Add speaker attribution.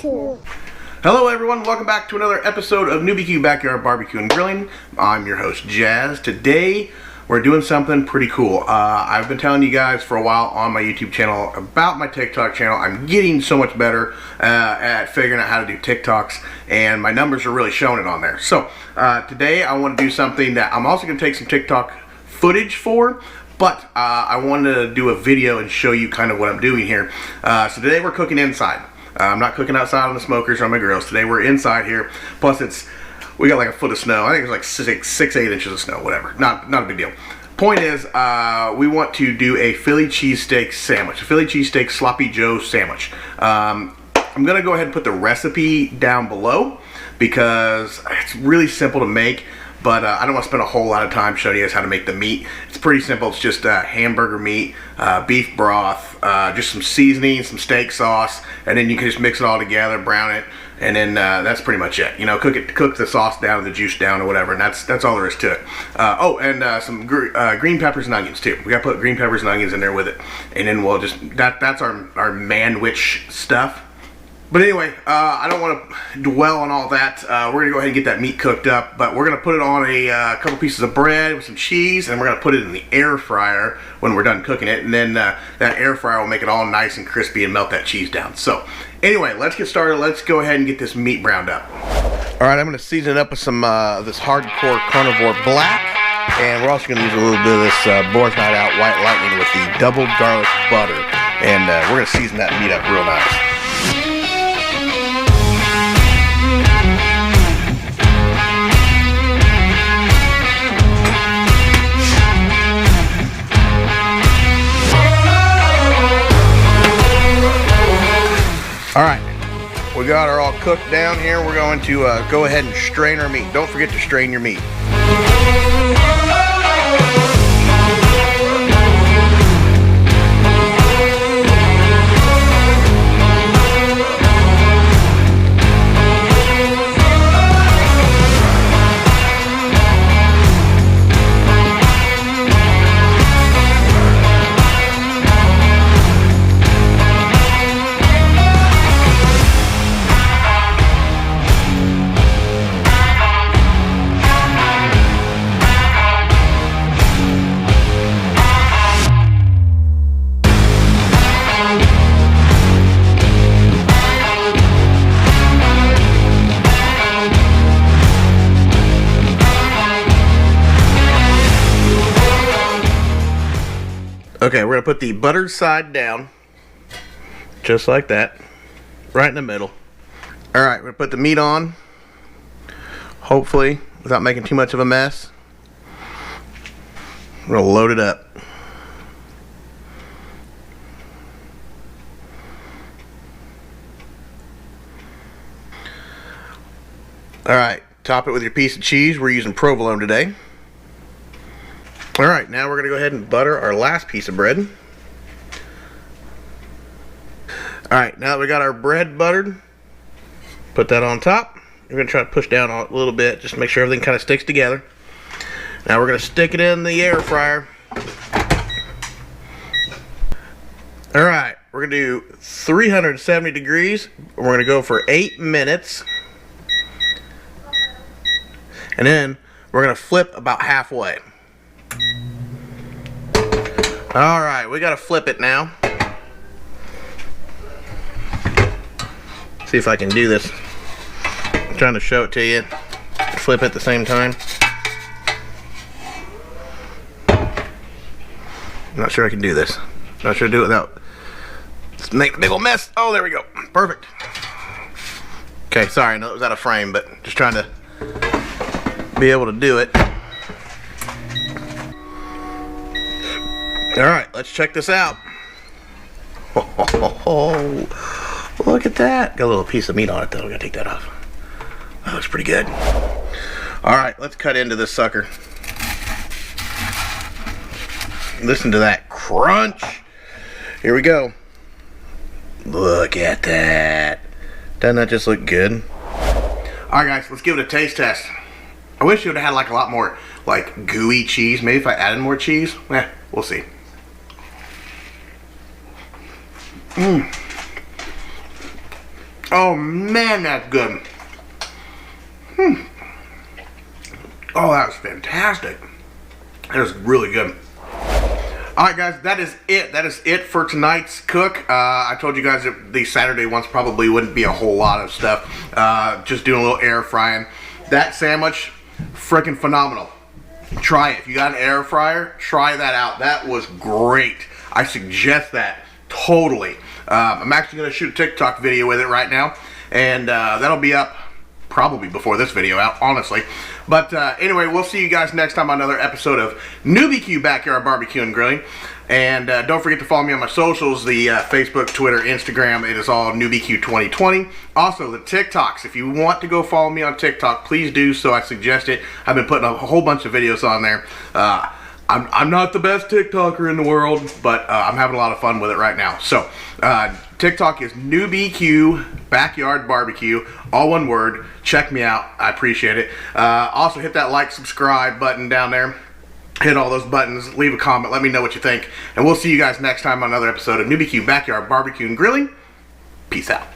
Speaker 1: barbecue.
Speaker 2: Hello everyone, welcome back to another episode of NewBQ Backyard Barbecue and Grilling. I'm your host Jazz. Today we're doing something pretty cool. I've been telling you guys for a while on my YouTube channel about my TikTok channel. I'm getting so much better at figuring out how to do TikToks, and my numbers are really showing it on there. So today I want to do something that I'm also going to take some TikTok footage for, but I wanted to do a video and show you kind of what I'm doing here. So today we're cooking inside. I'm not cooking outside on the smokers or on my grills. Today we're inside here. Plus we got like a foot of snow. I think it's like 8 inches of snow, whatever. Not a big deal. Point is, we want to do a Philly cheesesteak sandwich. A Philly cheesesteak sloppy Joe sandwich. I'm going to go ahead and put the recipe down below because it's really simple to make. But I don't want to spend a whole lot of time showing you guys how to make the meat. It's pretty simple. It's just hamburger meat, beef broth, just some seasoning, some steak sauce, and then you can just mix it all together, brown it, and then that's pretty much it. You know, cook the sauce down, the juice down, or whatever, and that's all there is to it. Oh, and some green peppers and onions too. We got to put green peppers and onions in there with it, and then we'll just that's our manwich stuff. But anyway, I don't want to dwell on all that. We're going to go ahead and get that meat cooked up, but we're going to put it on a couple pieces of bread with some cheese, and we're going to put it in the air fryer when we're done cooking it, and then that air fryer will make it all nice and crispy and melt that cheese down. So anyway, let's get started. Let's go ahead and get this meat browned up. Alright, I'm going to season it up with some this hardcore carnivore black, and we're also going to use a little bit of this Boar's Night Out White Lightning with the double garlic butter, and we're going to season that meat up real nice. Alright, we got her all cooked down here. We're going to go ahead and strain our meat. Don't forget to strain your meat. Okay, we're going to put the buttered side down, just like that, right in the middle. Alright, we're going to put the meat on, hopefully, without making too much of a mess. We're going to load it up. Alright, top it with your piece of cheese. We're using provolone today. Alright, now we're going to go ahead and butter our last piece of bread. Alright, now that we got our bread buttered, put that on top. We're going to try to push down a little bit, just to make sure everything kind of sticks together. Now we're going to stick it in the air fryer. Alright, we're going to do 370 degrees. We're going to go for 8 minutes. And then we're going to flip about halfway. Alright, we gotta flip it now. See if I can do this. I'm trying to show it to you. Flip it at the same time. I'm not sure I can do this. Not sure to do it without make a big old mess. Oh, there we go. Perfect. Okay, sorry, I know it was out of frame, but just trying to be able to do it. Alright, let's check this out. Oh, look at that. Got a little piece of meat on it though. We gotta take that off. That looks pretty good. Alright, let's cut into this sucker. Listen to that crunch. Here we go. Look at that. Doesn't that just look good? Alright guys, let's give it a taste test. I wish it would have had like a lot more like gooey cheese. Maybe if I added more cheese. We'll see. Oh man, that's good. Oh, that was fantastic. That was really good. Alright guys, that is it. That is it for tonight's cook. I told you guys that the Saturday ones probably wouldn't be a whole lot of stuff. Just doing a little air frying. That sandwich, freaking phenomenal. Try it. If you got an air fryer, try that out. That was great. I suggest that totally. I'm actually going to shoot a TikTok video with it right now, and that'll be up probably before this video out, honestly. But anyway, we'll see you guys next time on another episode of NewBQ Backyard Barbecue and Grilling. And don't forget to follow me on my socials, the Facebook, Twitter, Instagram. It is all NewBQ 2020. Also, the TikToks. If you want to go follow me on TikTok, please do so. I suggest it. I've been putting a whole bunch of videos on there. I'm not the best TikToker in the world, but I'm having a lot of fun with it right now. So, TikTok is NewBQ Backyard Barbecue, all one word. Check me out. I appreciate it. Also, hit that like, subscribe button down there. Hit all those buttons. Leave a comment. Let me know what you think. And we'll see you guys next time on another episode of NewBQ Backyard Barbecue and Grilling. Peace out.